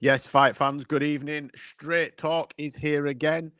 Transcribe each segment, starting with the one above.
Yes, fight fans, good evening. Straight Talk is here again.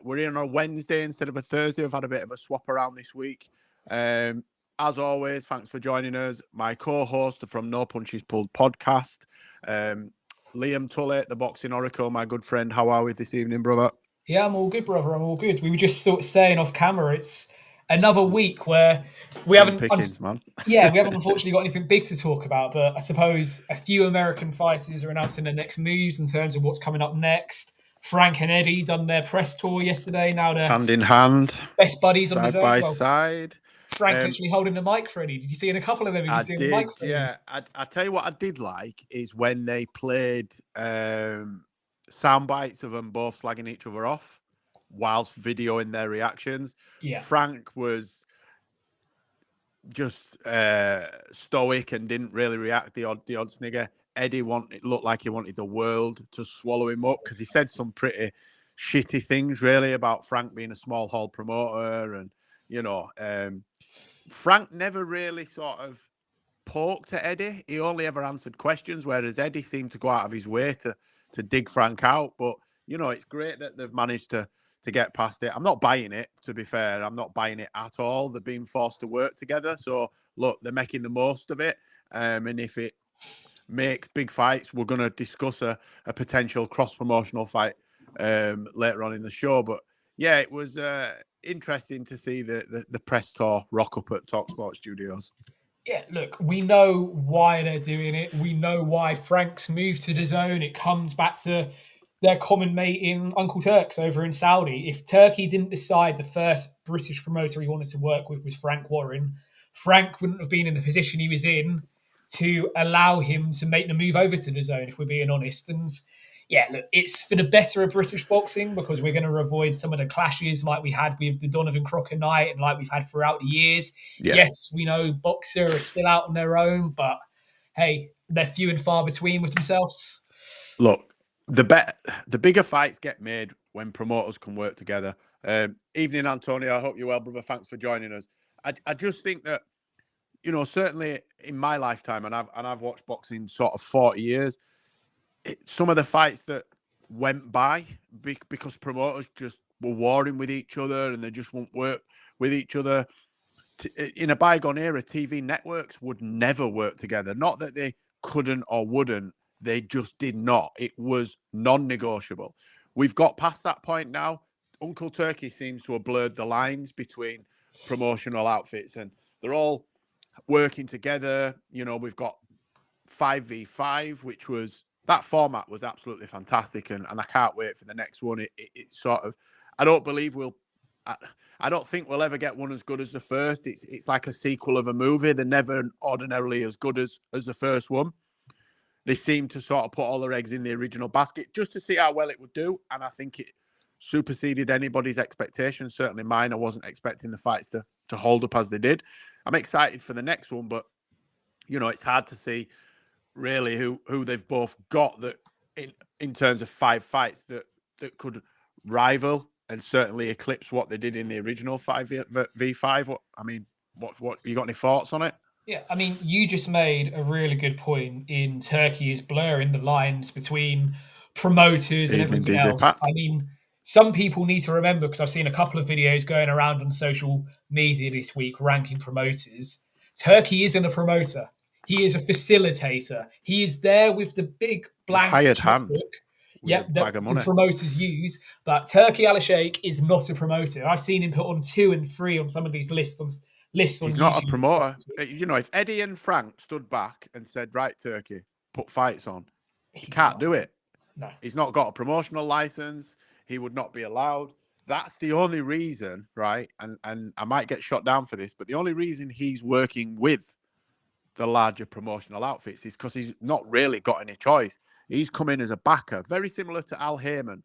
We're in on a Wednesday instead of a Thursday. We've had a bit of a swap around this week. As always, thanks for joining us. My co-host from No Punches Pulled podcast, Liam Tully, the Boxing Oracle, my good friend. How are we this evening, brother? Yeah, I'm all good, brother. I'm all good. We were just sort of saying off camera, it's another week where we Slim haven't, pickings, man. we haven't unfortunately got anything big to talk about. But I suppose a few American fighters are announcing their next moves in terms of what's coming up next. Frank and Eddie done their press tour yesterday. Now they're Hand in hand, best buddies on the side zone. by Well, side. Frank literally holding the mic for Eddie. Did you see in a couple of them? He was I doing did, yeah. microphones. I tell you what I did like is when they played sound bites of them both slagging each other off whilst videoing their reactions. Yeah. Frank was just stoic and didn't really react. The odd snigger. Eddie looked like he wanted the world to swallow him up because he said some pretty shitty things really about Frank being a small hall promoter, and Frank never really sort of poked at Eddie. He only ever answered questions, whereas Eddie seemed to go out of his way to dig Frank out. But it's great that they've managed to get past it. I'm not buying it, to be fair. I'm not buying it at all. They're being forced to work together. So look, they're making the most of it. And if it makes big fights, we're going to discuss a potential cross-promotional fight later on in the show. But yeah, it was interesting to see the press tour rock up at TalkSport Studios. Yeah, look, we know why they're doing it. We know why Frank's moved to the zone. It comes back to their common mate in Uncle Turks over in Saudi. If Turkey didn't decide the first British promoter he wanted to work with was Frank Warren, Frank wouldn't have been in the position he was in to allow him to make the move over to the zone, if we're being honest. And yeah, look, it's for the better of British boxing because we're going to avoid some of the clashes like we had with the Donovan Crocker night and like we've had throughout the years. Yeah. Yes, we know Boxer are still out on their own, but hey, they're few and far between with themselves. Look, the bigger fights get made when promoters can work together. Evening, Antonio. I hope you're well, brother. Thanks for joining us. I just think that, certainly in my lifetime, and I've watched boxing sort of 40 years, some of the fights that went by because promoters just were warring with each other and they just won't work with each other. In a bygone era, TV networks would never work together. Not that they couldn't or wouldn't. They just did not. It was non-negotiable. We've got past that point now. Uncle Turkey seems to have blurred the lines between promotional outfits and they're all working together. We've got 5v5, which was, that format was absolutely fantastic. And I can't wait for the next one. It sort of, I don't think we'll ever get one as good as the first. It's like a sequel of a movie. They're never ordinarily as good as the first one. They seem to sort of put all their eggs in the original basket just to see how well it would do. And I think it superseded anybody's expectations, certainly mine. I wasn't expecting the fights to hold up as they did. I'm excited for the next one, but, it's hard to see really who they've both got that in terms of 5 fights that could rival and certainly eclipse what they did in the original 5v5. What you got any thoughts on it? Yeah, I mean, you just made a really good point in Turkey is blurring the lines between promoters and Evening, everything DJ else. Pat. I mean, some people need to remember, because I've seen a couple of videos going around on social media this week ranking promoters. Turkey isn't a promoter. He is a facilitator. He is there with the big blank hired hand checkbook. with Yep, a bag of money. the promoters use. But Turkey Al-Sheikh is not a promoter. I've seen him put on 2 and 3 on some of these lists on He's YouTube. not a promoter. If Eddie and Frank stood back and said, right, Turkey, put fights on, he can't do it. No. He's not got a promotional license. He would not be allowed. That's the only reason, right? And I might get shot down for this, but the only reason he's working with the larger promotional outfits is because he's not really got any choice. He's come in as a backer, very similar to Al Heyman.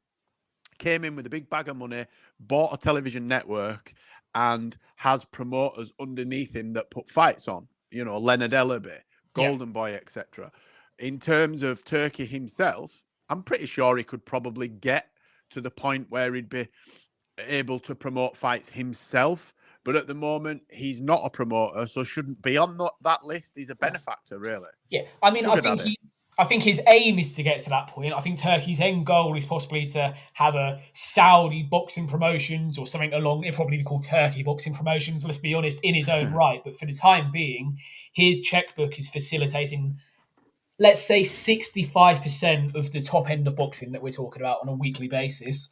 Came in with a big bag of money, bought a television network, and has promoters underneath him that put fights on. Leonard Ellaby, Golden Boy, etc. In terms of Turkey himself, I'm pretty sure he could probably get to the point where he'd be able to promote fights himself. But at the moment, he's not a promoter, so shouldn't be on that list. He's a benefactor, really. Yeah, I mean, Sugar I think daddy. I think his aim is to get to that point. I think Turkey's end goal is possibly to have a Saudi boxing promotions or something along. It'd probably be called Turkey boxing promotions. Let's be honest, in his own right. But for the time being, his checkbook is facilitating, let's say, 65% of the top end of boxing that we're talking about on a weekly basis.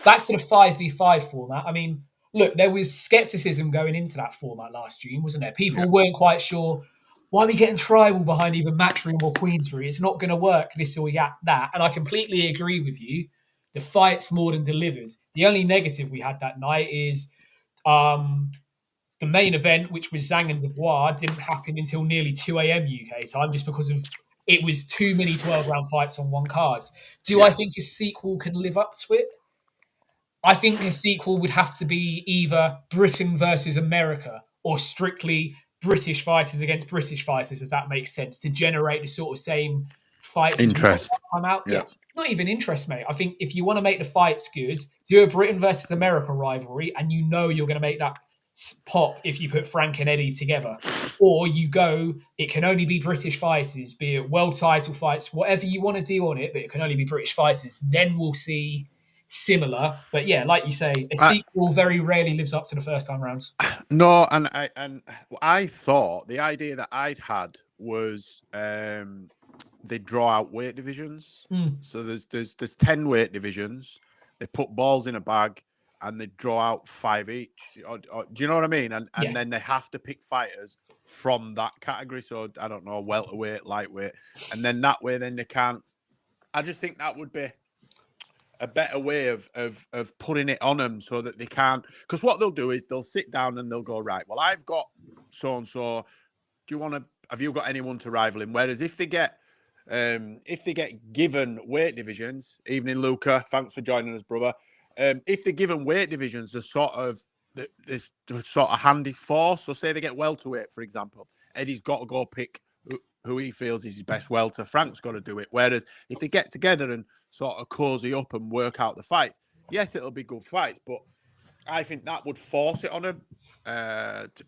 Back to the 5v5 format. I mean, look, there was skepticism going into that format last June, wasn't there? People weren't quite sure, why are we getting tribal behind either Matchroom or Queensbury? It's not going to work, this or that. And I completely agree with you. The fight's more than delivered. The only negative we had that night is the main event, which was Zhang and Dubois, didn't happen until nearly 2 a.m. UK time just because of it was too many 12-round fights on one card. Do I think a sequel can live up to it? I think a sequel would have to be either Britain versus America or strictly British fighters against British fighters, if that makes sense, to generate the sort of same fights interest. as come out. Yeah, not even interest, mate. I think if you want to make the fights good, do a Britain versus America rivalry, and you know you're going to make that pop if you put Frank and Eddie together. Or you go, it can only be British fighters, be it world title fights, whatever you want to do on it, but it can only be British fighters. Then we'll see similar, but yeah, like you say, a sequel very rarely lives up to the first time rounds. No, and I thought the idea that I'd had was they draw out weight divisions. So there's 10 weight divisions. They put balls in a bag and they draw out 5 each. Do you know what I mean? And then they have to pick fighters from that category. So I don't know, welterweight, lightweight, and then that way, then they can't. I just think that would be a better way of putting it on them so that they can't, because what they'll do is they'll sit down and they'll go, right, well, I've got so and so, have you got anyone to rival him? Whereas if they get given weight divisions, evening Luca, thanks for joining us, brother. If they're given weight divisions, the sort of hand is forced. So say they get welterweight, for example, Eddie's got to go pick who he feels is his best welter. Frank's got to do it. Whereas if they get together and sort of cozy up and work out the fights, yes, it'll be good fights, but I think that would force it on him.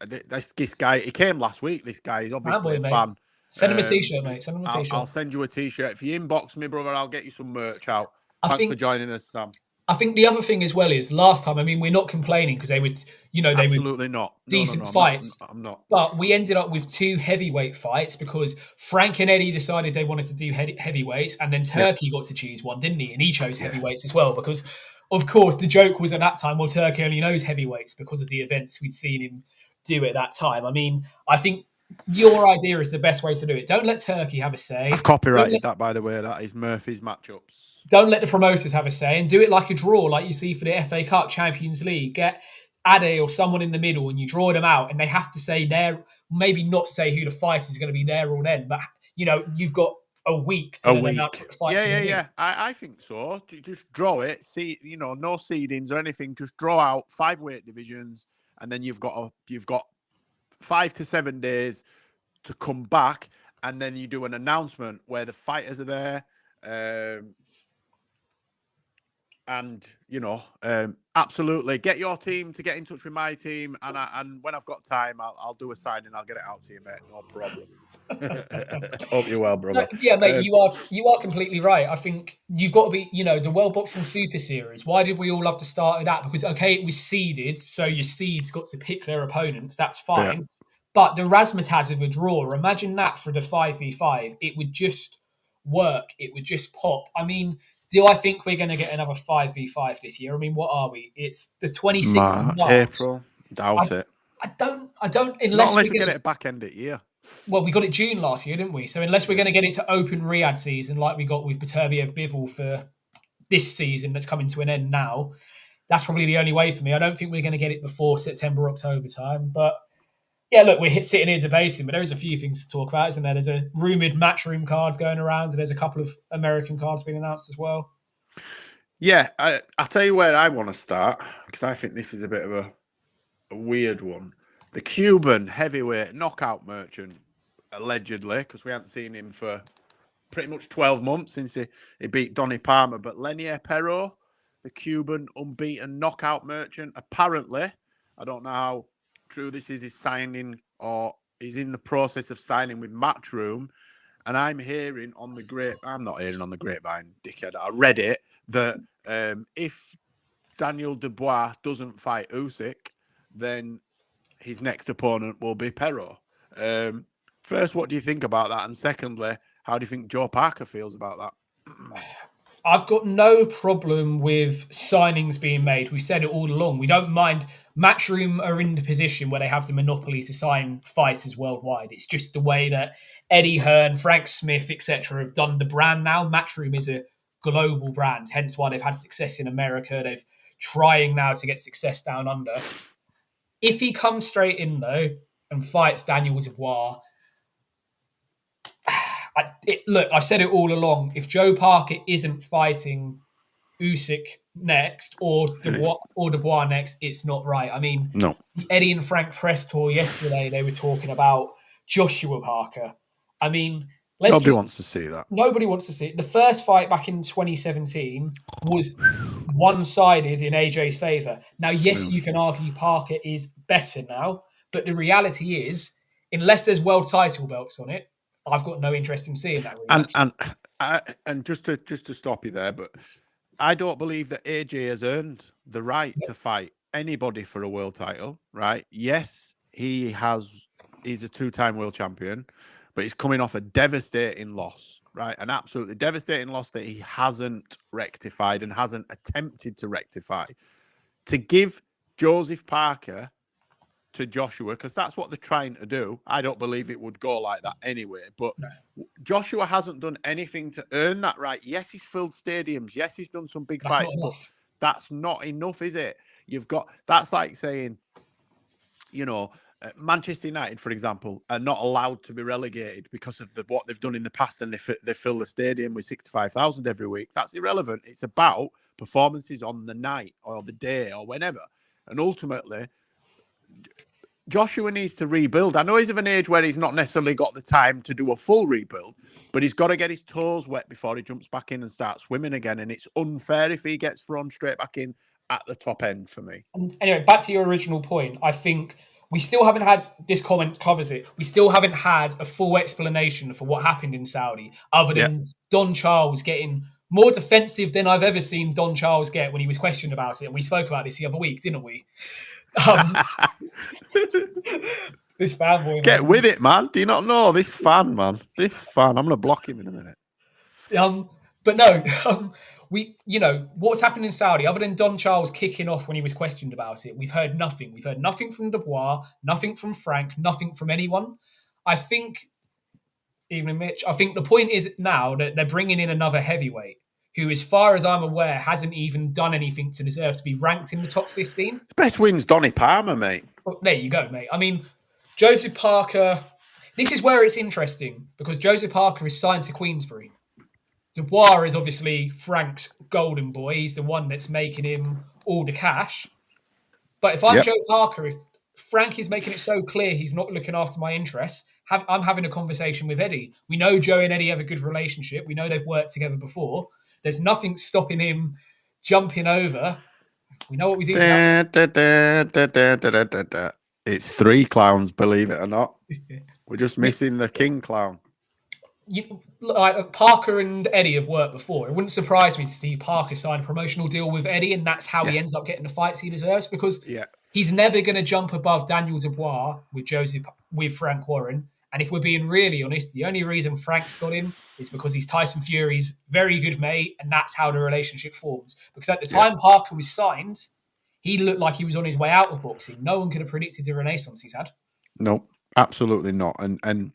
This guy, he came last week. This guy is obviously a fan. Send him a t-shirt, mate. Send him a t-shirt. I'll send you a t-shirt. If you inbox me, brother, I'll get you some merch out. Thanks for joining us, Sam. I think the other thing as well is last time, I mean, we're not complaining because they would, absolutely not. Decent fights. I'm not. But we ended up with 2 heavyweight fights because Frank and Eddie decided they wanted to do heavyweights, and then Turkey got to choose one, didn't he? And he chose heavyweights as well because, of course, the joke was at that time, well, Turkey only knows heavyweights because of the events we'd seen him do at that time. I mean, I think your idea is the best way to do it. Don't let Turkey have a say. I've copyrighted that, by the way. That is Murphy's matchups. Don't let the promoters have a say and do it like a draw, like you see for the FA Cup, Champions League. Get Ade or someone in the middle and you draw them out and they have to say maybe not say who the fight is going to be there or then, but you've got a week to announce what the fight's going to be. I think so. Just draw it. See, no seedings or anything. Just draw out 5 weight divisions, and then you've got 5 to 7 days to come back, and then you do an announcement where the fighters are there. And absolutely get your team to get in touch with my team, and when I've got time, I'll do a signing. I'll get it out to you, mate. No problem. Hope you're well, brother. Yeah, mate. You are completely right. I think you've got to be. The World Boxing Super Series. Why did we all love to start with that? Because it was seeded, so your seeds got to pick their opponents. That's fine. Yeah. But the razzmatazz of a draw. Imagine that for the 5v5. It would just work. It would just pop. I mean, do I think we're going to get another 5v5 this year? I mean, what are we? It's the 26th of March. April. Doubt it. I don't. Unless we get it back end it year. Well, we got it June last year, didn't we? So unless we're going to get it to open Riyadh season like we got with Beterbiev Bivol for this season that's coming to an end now, that's probably the only way for me. I don't think we're going to get it before September, October time. But yeah, look, we're sitting here debating, but there's a few things to talk about, isn't there? There's a rumoured Matchroom cards going around, and there's a couple of American cards being announced as well. Yeah, I'll tell you where I want to start, because I think this is a bit of a weird one. The Cuban heavyweight knockout merchant, allegedly, because we haven't seen him for pretty much 12 months since he beat Donny Palmer, but Lenier Pero, the Cuban unbeaten knockout merchant, apparently, I don't know how true this is signing, or he's in the process of signing with Matchroom, and I'm hearing on the I'm not hearing on the grapevine, dickhead. I read it that if Daniel Dubois doesn't fight Usyk, then his next opponent will be Perro. First, what do you think about that? And secondly, how do you think Joe Parker feels about that? I've got no problem with signings being made. We said it all along. We don't mind. Matchroom are in the position where they have the monopoly to sign fighters worldwide. It's just the way that Eddie Hearn, Frank Smith, etc. have done the brand now. Matchroom is a global brand, hence why they've had success in America. They're trying now to get success down under. If he comes straight in, though, and fights Daniel Dubois, look, I've said it all along. If Joe Parker isn't fighting Usyk next or Dubois next, it's not right. I mean, No. the Eddie and Frank press tour yesterday, they were talking about Joshua Parker. I mean, nobody wants to see that. Nobody wants to see it. The first fight back in 2017 was one-sided in AJ's favour. Now, yes, you can argue Parker is better now, but the reality is, unless there's world title belts on it, I've got no interest in seeing that rematch. And just to stop you there, but I don't believe that AJ has earned the right to fight anybody for a world title, right? Yes, he's a two-time world champion, but he's coming off a devastating loss, right? An absolutely devastating loss that he hasn't rectified and hasn't attempted to rectify. To give Joseph Parker to Joshua, because that's what they're trying to do. I don't believe it would go like that anyway. But Joshua hasn't done anything to earn that right. Yes, he's filled stadiums. Yes, he's done some big fights, but that's not enough, is it? That's like saying, Manchester United, for example, are not allowed to be relegated because of what they've done in the past, and they fill the stadium with 65,000 every week. That's irrelevant. It's about performances on the night or the day or whenever. And ultimately, Joshua needs to rebuild. I know he's of an age where he's not necessarily got the time to do a full rebuild, but he's got to get his toes wet before he jumps back in and starts swimming again. And it's unfair if he gets thrown straight back in at the top end for me. Anyway, back to your original point. I think we still haven't had, this comment covers it, we still haven't had a full explanation for what happened in Saudi, other than Don Charles getting more defensive than I've ever seen Don Charles get when he was questioned about it. And we spoke about this the other week, didn't we? This fanboy. Get with it, man. Do you not know this fan, man? This fan. I'm going to block him in a minute. But no, what's happened in Saudi, other than Don Charles kicking off when he was questioned about it, we've heard nothing. We've heard nothing from Dubois, nothing from Frank, nothing from anyone. I think, even Mitch, I think the point is now that they're bringing in another heavyweight who, as far as I'm aware, hasn't even done anything to deserve to be ranked in the top 15. The best win's Donny Palmer, mate. Well, there you go, mate. I mean, Joseph Parker, this is where it's interesting, because Joseph Parker is signed to Queensbury. Dubois is obviously Frank's golden boy. He's the one that's making him all the cash. But if I'm Joe Parker, if Frank is making it so clear he's not looking after my interests, I'm having a conversation with Eddie. We know Joe and Eddie have a good relationship. We know they've worked together before. There's nothing stopping him jumping over. We know what we do. It's three clowns, believe it or not. We're just missing the king clown. Parker and Eddie have worked before. It wouldn't surprise me to see Parker sign a promotional deal with Eddie, and that's how he ends up getting the fights he deserves, because he's never going to jump above Daniel Dubois with Frank Warren. And if we're being really honest, the only reason Frank's got him is because he's Tyson Fury's very good mate, and that's how the relationship forms. Because at the time Parker was signed, he looked like he was on his way out of boxing. No one could have predicted the renaissance he's had. No, absolutely not. And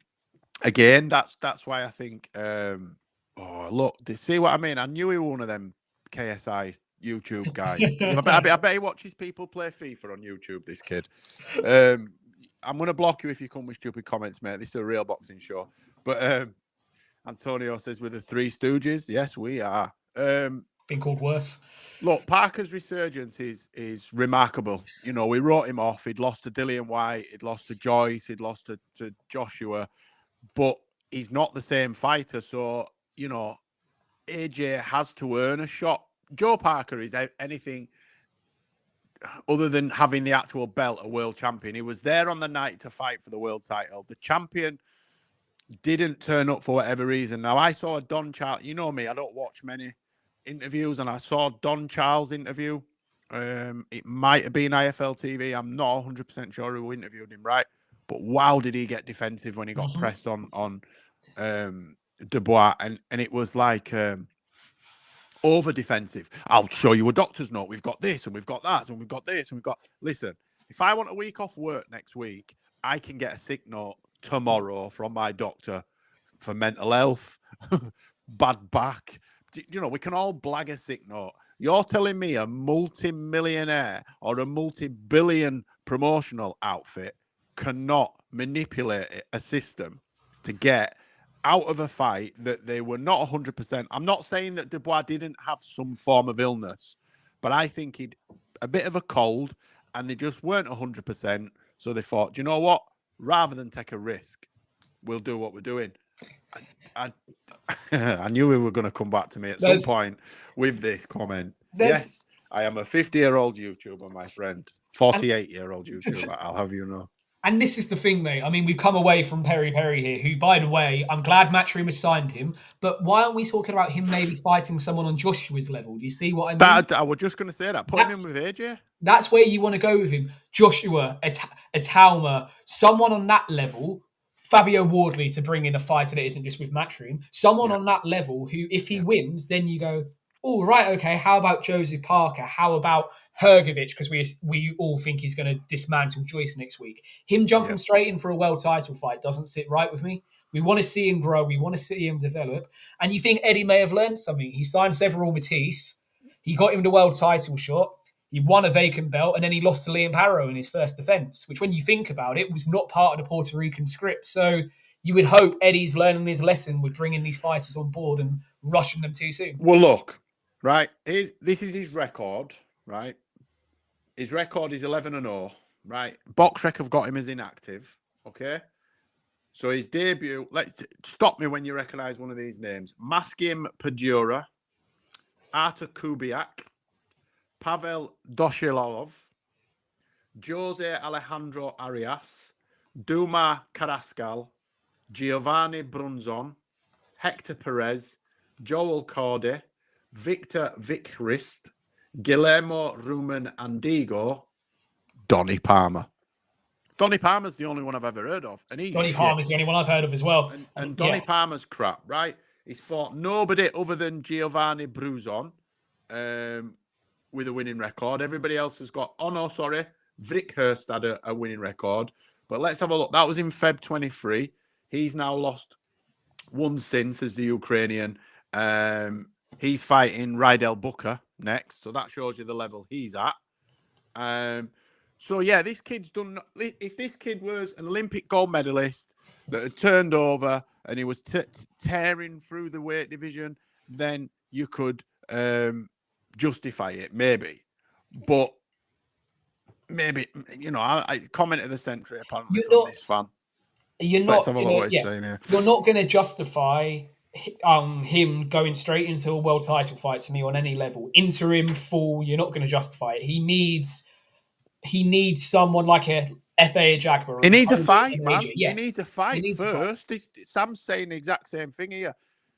again, that's why I think. Look, see what I mean? I knew he was one of them KSI YouTube guys. I bet he watches people play FIFA on YouTube. This kid. I'm going to block you if you come with stupid comments, mate. This is a real boxing show. But Antonio says, "With the Three Stooges." Yes, we are. Been called worse. Look, Parker's resurgence is remarkable. We wrote him off. He'd lost to Dillian White. He'd lost to Joyce. He'd lost to Joshua. But he's not the same fighter. So, AJ has to earn a shot. Joe Parker is anything other than having the actual belt, a world champion. He was there on the night to fight for the world title. The champion didn't turn up for whatever reason. Now, I saw a Don Charles. You know me, I don't watch many interviews, and I saw Don Charles' interview. It might have been IFL TV. I'm not 100% sure who interviewed him, right? But wow, did he get defensive when he got pressed on Dubois, and it was like over defensive. I'll show you a doctor's note. We've got this, and we've got that, and we've got this, and we've got. Listen, if I want a week off work next week, I can get a sick note tomorrow from my doctor for mental health, bad back. You know, we can all blag a sick note. You're telling me a multi-millionaire or a multi-billion promotional outfit cannot manipulate a system to get out of a fight that they were not 100%. I'm not saying that Dubois didn't have some form of illness, but I think he'd a bit of a cold and they just weren't 100%. So they thought, do you know what? Rather than take a risk, we'll do what we're doing. I knew we were going to come back to me at some point with this comment. Yes, I am a 50-year-old YouTuber, my friend. 48-year-old YouTuber, I'll have you know. And this is the thing, mate. I mean, we've come away from Perry here, who, by the way, I'm glad Matchroom has signed him. But why aren't we talking about him maybe fighting someone on Joshua's level? Do you see what I mean? I was just going to say that. Putting him with AJ. That's where you want to go with him. Joshua, Atalma, someone on that level. Fabio Wardley to bring in a fighter that isn't just with Matchroom. Someone on that level who, if he wins, then you go, oh, right, okay, how about Joseph Parker? How about Hrgovic? Because we all think he's going to dismantle Joyce next week. Him jumping straight in for a world title fight doesn't sit right with me. We want to see him grow. We want to see him develop. And you think Eddie may have learned something. He signed Several Matisse. He got him the world title shot. He won a vacant belt, and then he lost to Liam Harrow in his first defence, which, when you think about it, was not part of the Puerto Rican script. So you would hope Eddie's learning his lesson with bringing these fighters on board and rushing them too soon. Well, look, right, this is his record, right? His record is 11-0, right? BoxRec have got him as inactive, okay? So his debut, let's stop me when you recognise one of these names. Maskim Padura, Artur Kubiak, Pavel Doshilov, Jose Alejandro Arias, Duma Carrascal, Giovanni Brunzon, Hector Perez, Joel Cordy, Victor Vickrist, Guillermo Rumen Andigo, Donny Palmer. Donny Palmer's the only one I've ever heard of. And Donny Palmer's the only one I've heard of as well. And Donny Palmer's crap, right? He's fought nobody other than Giovanni Brunzon with a winning record. Everybody else has got, Vrickhurst had a winning record. But let's have a look. That was in Feb 23. He's now lost one since as the Ukrainian. He's fighting Rydell Booker next. So that shows you the level he's at. So, yeah, this kid's done... If this kid was an Olympic gold medalist that had turned over and he was tearing through the weight division, then you could justify it, maybe. But maybe, I commented the century, apparently, from this fan. You're not going to justify him going straight into a world title fight to me on any level. Interim, full, you're not going to justify it. He needs someone like a FA Jagger. He needs a fight, man. Yeah. He needs a fight first. Sam's saying the exact same thing here.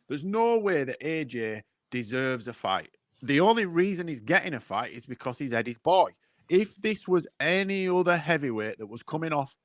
There's no way that AJ deserves a fight. The only reason he's getting a fight is because he's Eddie's boy. If this was any other heavyweight that was coming off,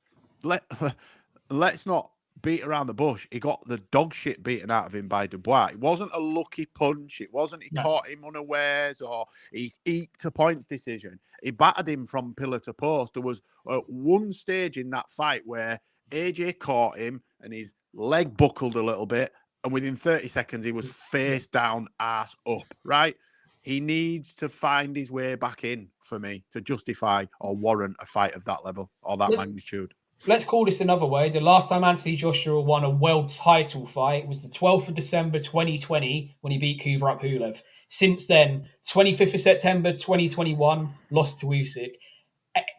let's not beat around the bush. He got the dog shit beaten out of him by Dubois. It wasn't a lucky punch. It wasn't he caught him unawares or he eked a points decision. He battered him from pillar to post. There was one stage in that fight where AJ caught him and his leg buckled a little bit. And within 30 seconds, he was face down, ass up, right? He needs to find his way back in for me to justify or warrant a fight of that level or that magnitude. Let's call this another way. The last time Anthony Joshua won a world title fight was the 12th of December 2020 when he beat Kubrat Pulev. Since then, 25th of September 2021, lost to Usyk.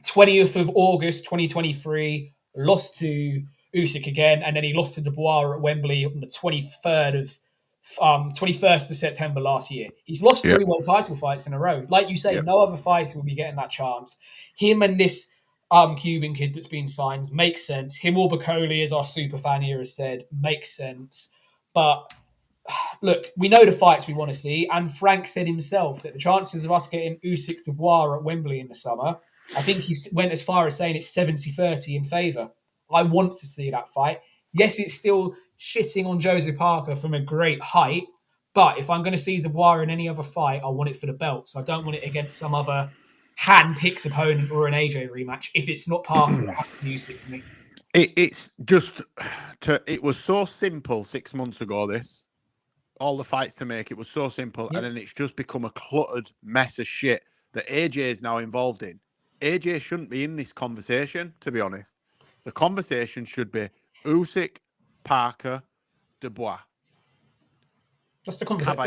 20th of August 2023, lost to Usyk again, and then he lost to Dubois at Wembley on the 21st of September last year. He's lost 3 world title fights in a row. Like you say, no other fighter will be getting that chance. Him and this Cuban kid that's been signed. Makes sense. Him or Bacoli, as our super fan here has said, makes sense. But look, we know the fights we want to see, and Frank said himself that the chances of us getting Usyk Dubois at Wembley in the summer, I think he went as far as saying it's 70-30 in favour. I want to see that fight. Yes, it's still shitting on Joseph Parker from a great height, but if I'm going to see Dubois in any other fight, I want it for the belt. So I don't want it against some other hand-picked opponent or an AJ rematch. If it's not Parker, it has to be Usyk for me. It's just, it was so simple 6 months ago, this. All the fights to make, it was so simple. Yep. And then it's just become a cluttered mess of shit that AJ is now involved in. AJ shouldn't be in this conversation, to be honest. The conversation should be Usyk, Parker, Dubois. That's the conversation.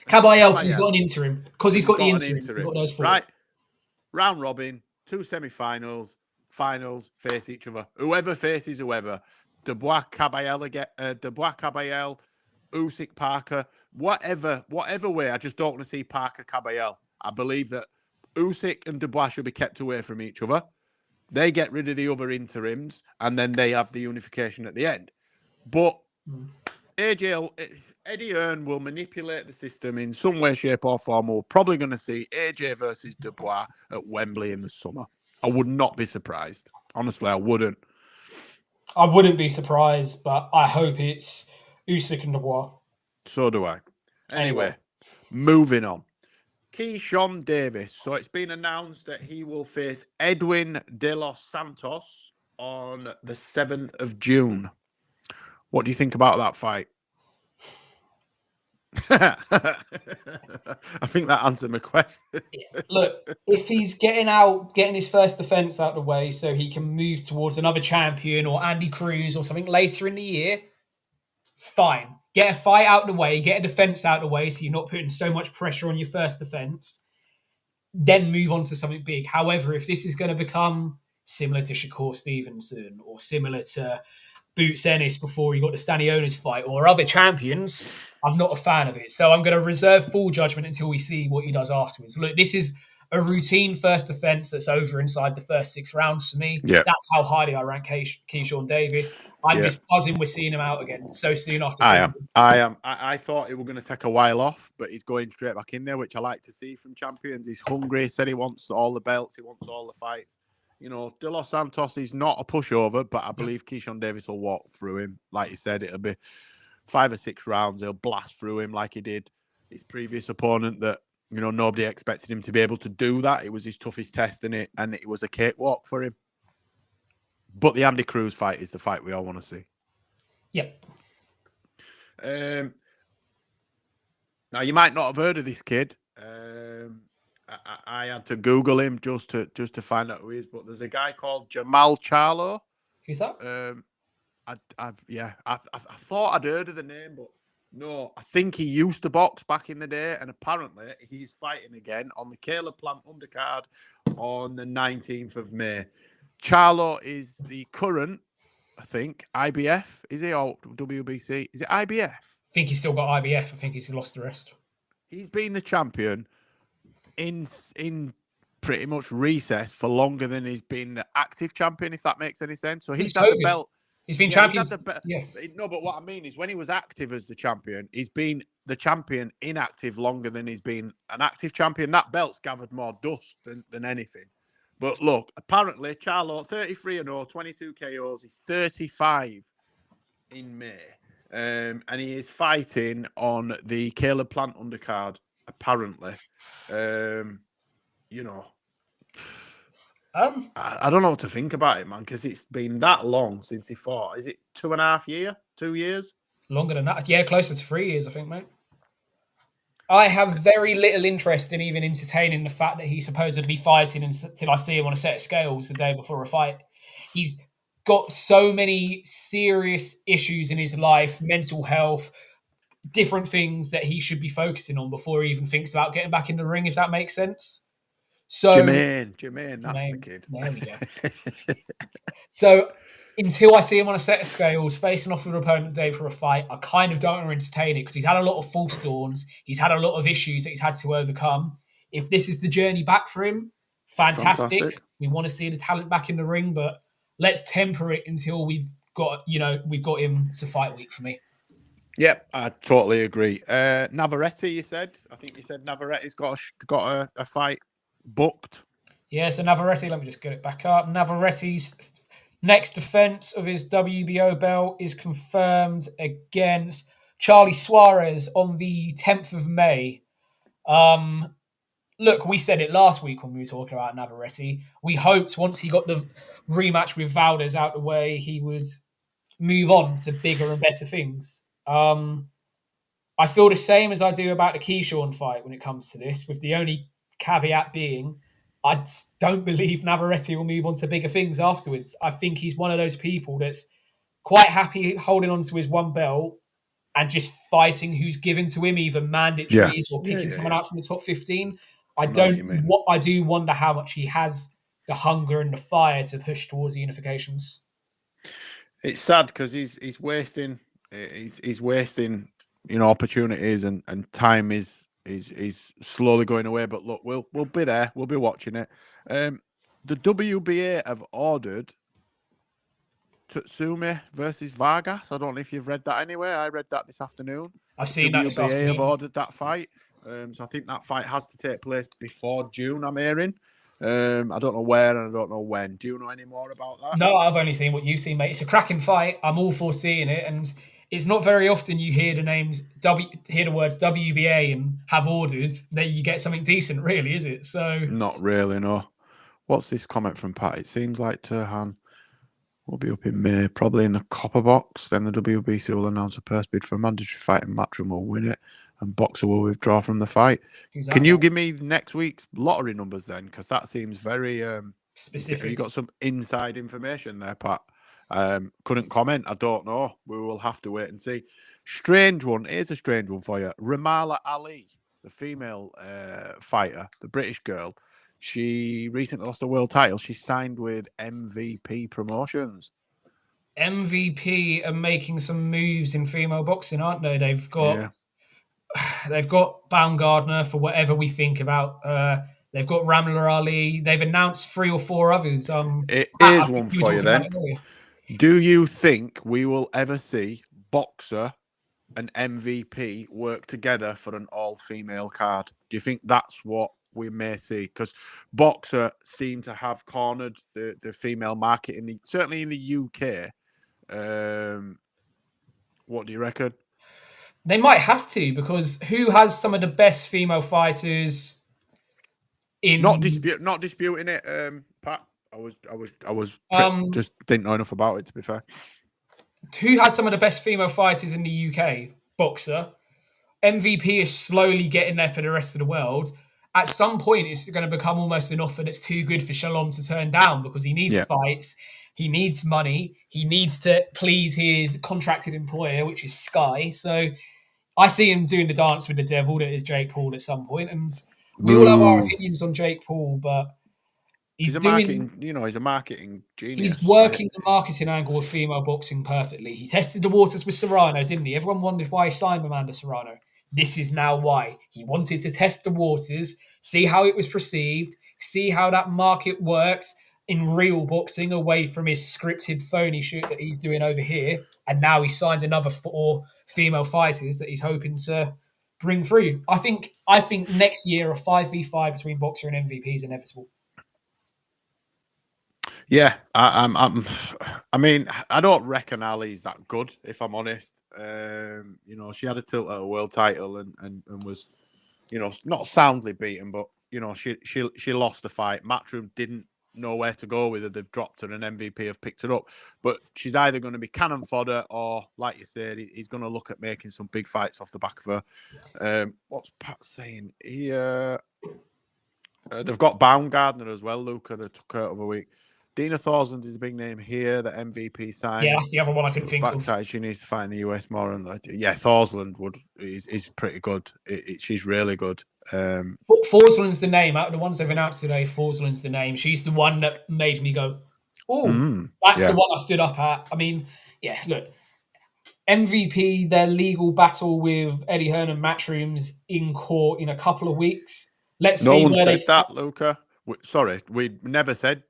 Caballel, because he's got an interim. Because he's got the interim. He's got those four. Right. Round robin, 2 semi-finals, finals, face each other. Whoever faces whoever. Dubois, Caballel, Usyk, Parker, whatever way. I just don't want to see Parker, Caballel. I believe that Usyk and Dubois should be kept away from each other. They get rid of the other interims, and then they have the unification at the end. But Eddie Hearn will manipulate the system in some way, shape, or form. We're probably going to see AJ versus Dubois at Wembley in the summer. I would not be surprised. Honestly, I wouldn't. I wouldn't be surprised, but I hope it's Usyk and Dubois. So do I. Anyway, moving on. Keyshawn Davis. So it's been announced that he will face Edwin De Los Santos on the 7th of June. What do you think about that fight? I think that answered my question. Look, if he's getting his first defense out of the way so he can move towards another champion or Andy Cruz or something later in the year, fine. Get a fight out of the way, get a defense out of the way so you're not putting so much pressure on your first defense, then move on to something big. However, if this is going to become similar to Shakur Stevenson or similar to Boots Ennis before he got the Stanionis fight or other champions, I'm not a fan of it. So I'm going to reserve full judgment until we see what he does afterwards. Look, this is a routine first defense that's over inside the first 6 rounds for me. Yeah. That's how highly I rank Keyshawn Davis. I'm just buzzing we're seeing him out again so soon after. I am. I thought it was going to take a while off, but he's going straight back in there, which I like to see from champions. He's hungry. He said he wants all the belts. He wants all the fights. You know, De Los Santos is not a pushover, but I believe Keyshawn Davis will walk through him. Like you said, it'll be 5 or 6 rounds. He'll blast through him like he did his previous opponent that, you know, nobody expected him to be able to do that. It was his toughest test in it, and it was a cakewalk for him. But the Andy Cruz fight is the fight we all want to see. Yep. Now, you might not have heard of this kid. I had to Google him just to find out who he is. But there's a guy called Jamal Charlo. Who's that? I thought I'd heard of the name, but no, I think he used to box back in the day, and apparently he's fighting again on the Caleb Plant undercard on the 19th of May. Charlo is the current, I think, IBF. Is he, or WBC? Is it IBF? I think he's still got IBF. I think he's lost the rest. He's been the champion in pretty much recess for longer than he's been the active champion, if that makes any sense. So he's had the belt. He's been champion. No, but what I mean is when he was active as the champion, he's been the champion inactive longer than he's been an active champion. That belt's gathered more dust than anything. But look, apparently, Charlo, 33-0, 22 KOs. He's 35 in May. And he is fighting on the Caleb Plant undercard, apparently. You know, I don't know what to think about it, man, because it's been that long since he fought. Is it 2.5 years? 2 years? Longer than that. Yeah, closer to 3 years, I think, mate. I have very little interest in even entertaining the fact that he's supposedly fighting until I see him on a set of scales the day before a fight. He's got so many serious issues in his life, mental health, different things that he should be focusing on before he even thinks about getting back in the ring, if that makes sense. So Jermaine, that's the kid. There we go. So until I see him on a set of scales, facing off with an opponent today for a fight, I kind of don't want to entertain it because he's had a lot of false dawns. He's had a lot of issues that he's had to overcome. If this is the journey back for him, fantastic. Fantastic. We want to see the talent back in the ring, but let's temper it until we've got him to fight week for me. Yep, I totally agree. Navarrete, you said. I think you said Navarrete's got a fight booked. Yeah, so Navarrete, let me just get it back up. Navarrete's next defense of his WBO belt is confirmed against Charlie Suarez on the 10th of May. Look, we said it last week when we were talking about Navarrete. We hoped once he got the rematch with Valdez out the way, he would move on to bigger and better things. I feel the same as I do about the Keyshawn fight when it comes to this, with the only caveat being I don't believe Navarrete will move on to bigger things afterwards. I think he's one of those people that's quite happy holding on to his one belt and just fighting who's given to him, either mandatories or picking someone out from the top 15. I do wonder how much he has the hunger and the fire to push towards the unifications. It's sad because he's wasting opportunities, and time is slowly going away. But look, we'll be there. We'll be watching it. The WBA have ordered Tsutsumi versus Vargas. I don't know if you've read that anywhere. I read that this afternoon. I've seen that this afternoon. WBA have ordered that fight. So I think that fight has to take place before June, I'm hearing. I don't know where and I don't know when. Do you know any more about that? No, I've only seen what you've seen, mate. It's a cracking fight. I'm all for seeing it, and it's not very often you hear the words WBA and have ordered that you get something decent, really, is it? So not really, no. What's this comment from Pat? It seems like Turhan will be up in May, probably in the copper box. Then the WBC will announce a purse bid for a mandatory fight, and Matchroom will win it, and Boxer will withdraw from the fight. Can you give me next week's lottery numbers then? Because that seems very specific. Have you got some inside information there, Pat? Couldn't comment. I don't know. We will have to wait and see. Strange one. Here's a strange one for you. Ramala Ali, the female fighter, the British girl. She recently lost the world title. She signed with MVP Promotions. MVP are making some moves in female boxing, aren't they? They've got Baumgardner, for whatever we think about. They've got Ramla Ali. They've announced 3 or 4 others. Here's one for you then. Do you think we will ever see Boxer and MVP work together for an all-female card? Do you think that's what we may see? Because Boxer seem to have cornered the female market certainly in the UK. What do you reckon? They might have to, because who has some of the best female fighters in? Not disputing it, Pat. I was just didn't know enough about it, to be fair. Who has some of the best female fighters in the UK? Boxer. MVP is slowly getting there for the rest of the world. At some point, it's going to become almost an offer that's too good for Shalom to turn down, because he needs fights, he needs money, he needs to please his contracted employer, which is Sky. So I see him doing the dance with the devil that is Jake Paul at some point, and we all have our opinions on Jake Paul, but he's a marketing genius. He's working the marketing angle of female boxing perfectly. He tested the waters with Serrano, didn't he? Everyone wondered why he signed Amanda Serrano. This is now why. He wanted to test the waters, see how it was perceived, see how that market works in real boxing, away from his scripted phony shit that he's doing over here. And now he signed another 4 female fighters that he's hoping to bring through. I think next year a 5v5 between Boxer and MVP is inevitable. Yeah, I mean, I don't reckon Ali's that good, if I'm honest. She had a tilt at a world title and was, not soundly beaten, but she lost the fight. Matchroom didn't know where to go with her. They've dropped her, and MVP have picked her up. But she's either going to be cannon fodder, or, like you said, he's going to look at making some big fights off the back of her. What's Pat saying? They've got Baumgardner as well, Luca, that took her out of a week. Dina Thorsland is a big name here. The MVP signed. Yeah, that's the other one I couldn't think of. She needs to fight in the US more. And Thorsland is pretty good. She's really good. Forsland's the name. Out of the ones they've announced today, Forsland's the name. She's the one that made me go, that's the one I stood up at. I mean, look, MVP, their legal battle with Eddie Hearn and Matchrooms in court in a couple of weeks. Let's see. No one said that, Luca. Sorry, we never said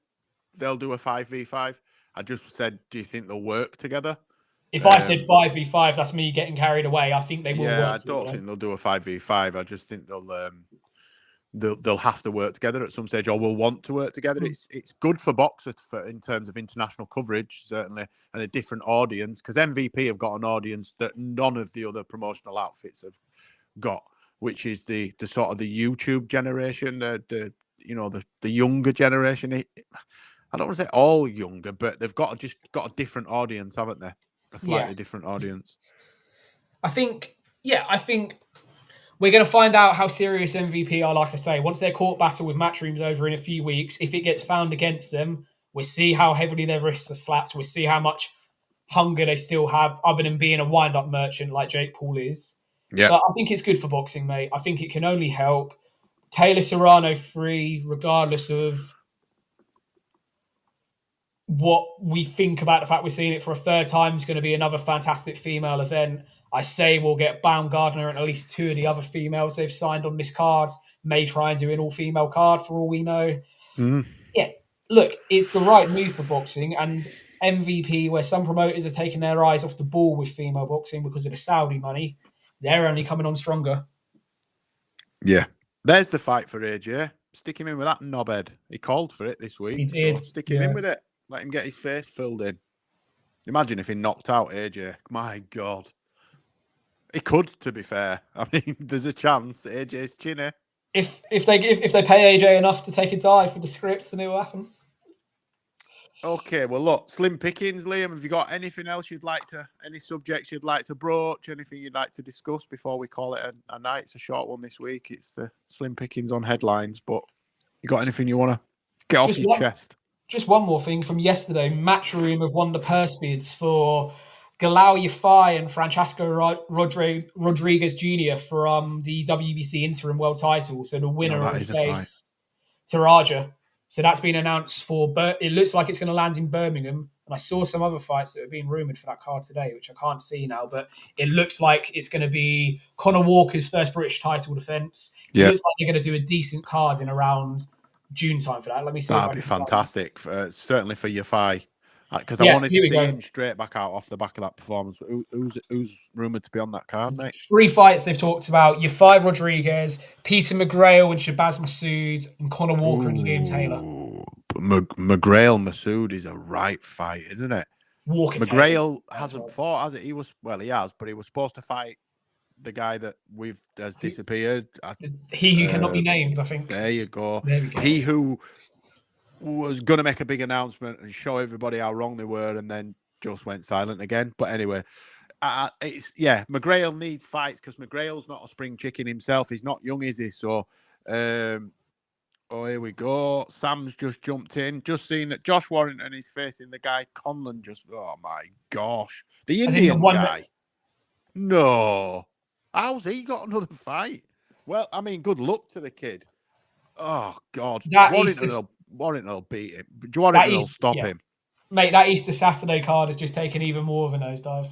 they'll do a 5v5. I just said, do you think they'll work together? If I said 5v5, that's me getting carried away. I think they will Yeah, work I don't together. think they'll do a 5v5. I just think they'll have to work together at some stage, or will want to work together. It's good for boxers in terms of international coverage, certainly, and a different audience, because MVP have got an audience that none of the other promotional outfits have got, which is the sort of the YouTube generation, the younger generation. I don't want to say all younger, but they've got a different audience, haven't they? A slightly different audience. I think we're going to find out how serious MVP are, like I say. Once their court battle with Matchroom's over in a few weeks, if it gets found against them, we'll see how heavily their wrists are slapped. We'll see how much hunger they still have, other than being a wind-up merchant like Jake Paul is. Yeah. But I think it's good for boxing, mate. I think it can only help. Taylor Serrano free, regardless of what we think about the fact we're seeing it for a third time, is going to be another fantastic female event. I say we'll get Baumgardner and at least two of the other females they've signed on this card. May try and do an all-female card for all we know. Yeah, look, it's the right move for boxing, and MVP, where some promoters are taking their eyes off the ball with female boxing because of the Saudi money, they're only coming on stronger. Yeah. There's the fight for AJ. Stick him in with that knobhead. He called for it this week. He did. So stick him in with it. Let him get his face filled in. Imagine if he knocked out AJ. My God. He could, to be fair. I mean, there's a chance. AJ's chinny. If they pay AJ enough to take a dive with the scripts, then it will happen. Okay, well, look, slim pickings, Liam. Have you got anything else any subjects you'd like to broach, anything you'd like to discuss before we call it a night? It's a short one this week. It's the slim pickings on headlines, but you got anything you want to get off your chest? Just one more thing from yesterday. Matchroom have won the purse bids for Galao Yafai and Francesco Rodriguez Jr. for the WBC interim world title. So the winner will face Taraja. So that's been announced for. It looks like it's going to land in Birmingham. And I saw some other fights that have been rumored for that card today, which I can't see now. But it looks like it's going to be Conor Walker's first British title defense. It looks like they're going to do a decent card in around June time for that. Let me see. That'd be fantastic, certainly for Yafai, because I wanted to see him straight back out off the back of that performance. Who's rumoured to be on that card, mate? 3 fights they've talked about: Yafai Rodriguez, Peter McGrail and Shabazz Massoud, and Conor Walker and Liam Taylor. McGrail Massoud is a right fight, isn't it? McGrail hasn't fought, has it? He has, but he was supposed to fight the guy that has disappeared. He who cannot be named, I think. There you go. He who was going to make a big announcement and show everybody how wrong they were, and then just went silent again. But anyway, McGrail needs fights because McGrail's not a spring chicken himself. He's not young, is he? So, here we go. Sam's just jumped in. Just seen that Josh Warrington is facing the guy Conlon. Oh my gosh, the Indian guy. No. How's he got another fight? Well, I mean, good luck to the kid. Oh, God. Warrington will beat him. Warrington will stop him. Mate, that Easter Saturday card has just taken even more of a nosedive.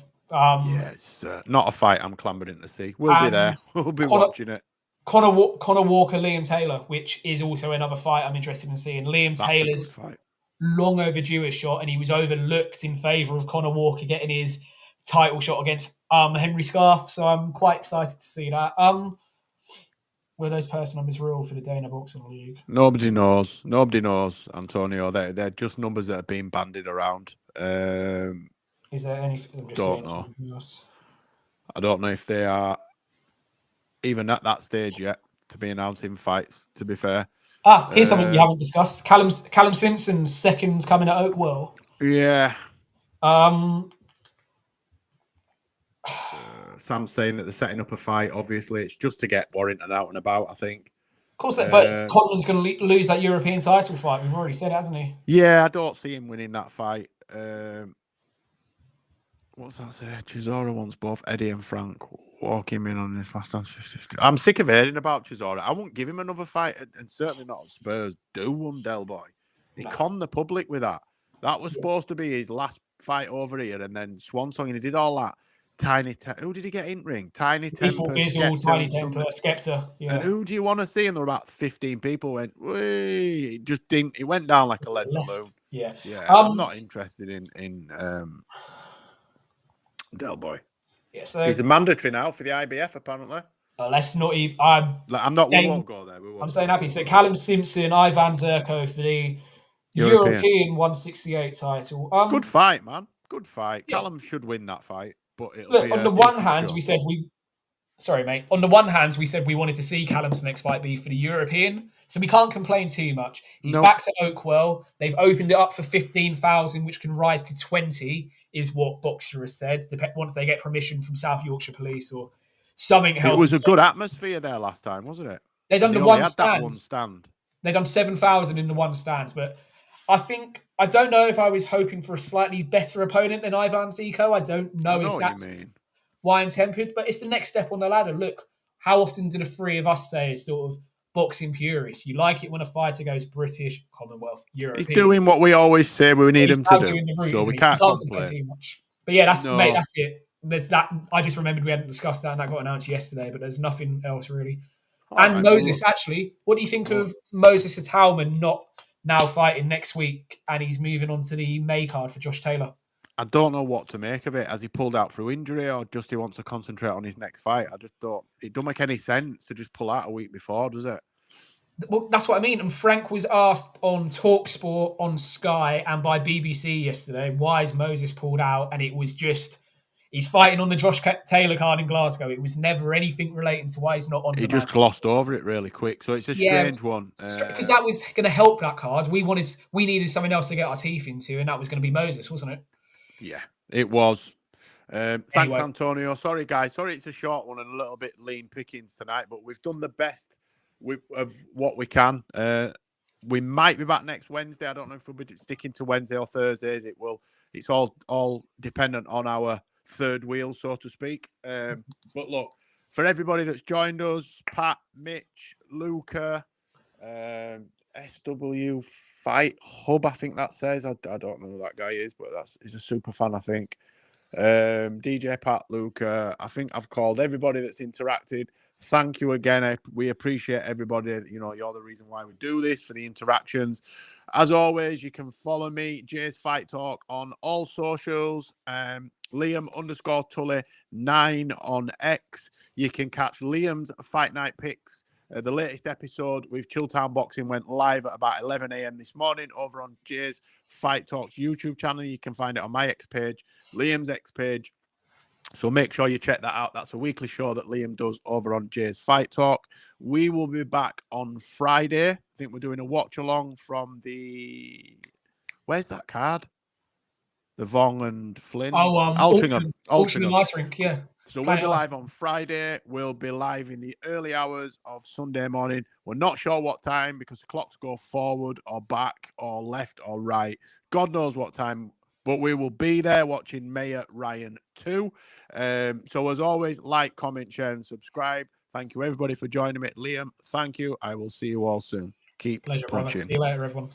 It's not a fight I'm clambering to see. We'll be there. We'll be watching it. Conor Walker, Liam Taylor, which is also another fight I'm interested in seeing. Liam Taylor's long overdue a shot, and he was overlooked in favour of Conor Walker getting his title shot against Henry Scarf, so I'm quite excited to see that. Were those person numbers real for the Dana Boxing League? Nobody knows, Antonio. They're just numbers that are being bandied around. Is there anything? Don't know. I don't know if they are even at that stage yet to be announcing fights. To be fair, here's something you haven't discussed. Callum Simpson's second coming at Oakwell. Yeah. Sam's saying that they're setting up a fight. Obviously, it's just to get Warrington out and about, I think. Of course, but Conlon's going to lose that European title fight. We've already said it, hasn't he? Yeah, I don't see him winning that fight. What's that say? Chisora wants both Eddie and Frank. Walk him in on this last dance 50-50. I'm sick of hearing about Chisora. I won't give him another fight, and certainly not Spurs. Do one, Del Boy. He conned the public with that. That was supposed to be his last fight over here, and then Swan Song, and he did all that. Who did he get in ring? Tiny He fought Temper, Bizzle, Skepta, Tiny and Temper, Skepta. And Yeah. who do you want to see? And there were about 15 people went, it just didn't, it went down like a lead balloon. Yeah. Yeah. I'm not interested in Del Boy. Yeah, so he's a mandatory now for the IBF, apparently. Let's not even. We won't go there. I'm staying happy. So Callum Simpson, Ivan Zerko for the European 168 title. Good fight, man. Good fight. Yeah. Callum should win that fight, but it'll Look, be on a the one decent hand, show. we said Sorry, mate. On the one hand, we said we wanted to see Callum's next fight be for the European, so we can't complain too much. He's back to Oakwell. They've opened it up for 15,000, which can rise to 20, is what Boxer has said, once they get permission from South Yorkshire Police or something. It was a good atmosphere there last time, wasn't it? They've done That one stand. They've done 7,000 in the one stands, but I don't know if I was hoping for a slightly better opponent than Ivan Zico. I don't know if that's why I'm tempered, but it's the next step on the ladder. Look, how often do the three of us say as sort of boxing purists, you like it when a fighter goes British, Commonwealth, European. He's doing what we always say we need him to do, so we can't complain too much. But yeah, mate, that's it. There's that. I just remembered we hadn't discussed that, and that got announced yesterday, but there's nothing else really. And Moses, actually, what do you think of Moses Atalman not now fighting next week, and he's moving on to the May card for Josh Taylor? I don't know what to make of it. Has he pulled out through injury, or just he wants to concentrate on his next fight? I just thought it don't make any sense to just pull out a week before, does it? Well, that's what I mean. And Frank was asked on TalkSport, on Sky, and by BBC yesterday, why is Moses pulled out? And it was just, he's fighting on the Josh Taylor card in Glasgow. It was never anything relating to why he's not on. He just glossed over it really quick, so it's a strange one. Because that was going to help that card. We needed something else to get our teeth into, and that was going to be Moses, wasn't it? Yeah, it was. Thanks, Antonio. Sorry, guys. Sorry, it's a short one and a little bit lean pickings tonight, but we've done the best of what we can. We might be back next Wednesday. I don't know if we'll be sticking to Wednesday or Thursdays. It's all dependent on our third wheel, so to speak. But look, for everybody that's joined us, Pat, Mitch, Luca, SW Fight Hub, I think that says. I don't know who that guy is, but he's a super fan, I think. DJ Pat, Luca, I think I've called everybody that's interacted. Thank you again. We appreciate everybody. You know, you're the reason why we do this, for the interactions. As always, you can follow me, Jay's Fight Talk, on all socials. Liam_Tully 9 on X. You can catch Liam's Fight Night Picks. The latest episode with Chilltown Boxing went live at about 11 a.m. this morning over on Jay's Fight Talks YouTube channel. You can find it on my X page, Liam's X page. So make sure you check that out. That's a weekly show that Liam does over on Jay's Fight Talk. We will be back on Friday. I think we're doing a watch along from the... Where's that card? The Vong and Flynn. Altrincham Ice Rink, yeah. So we'll be live on Friday. We'll be live in the early hours of Sunday morning. We're not sure what time because the clocks go forward or back or left or right. God knows what time, but we will be there watching Mayor Ryan 2. So as always, like, comment, share, and subscribe. Thank you, everybody, for joining me. Liam, thank you. I will see you all soon. Keep Pleasure, punching. brother. See you later, everyone.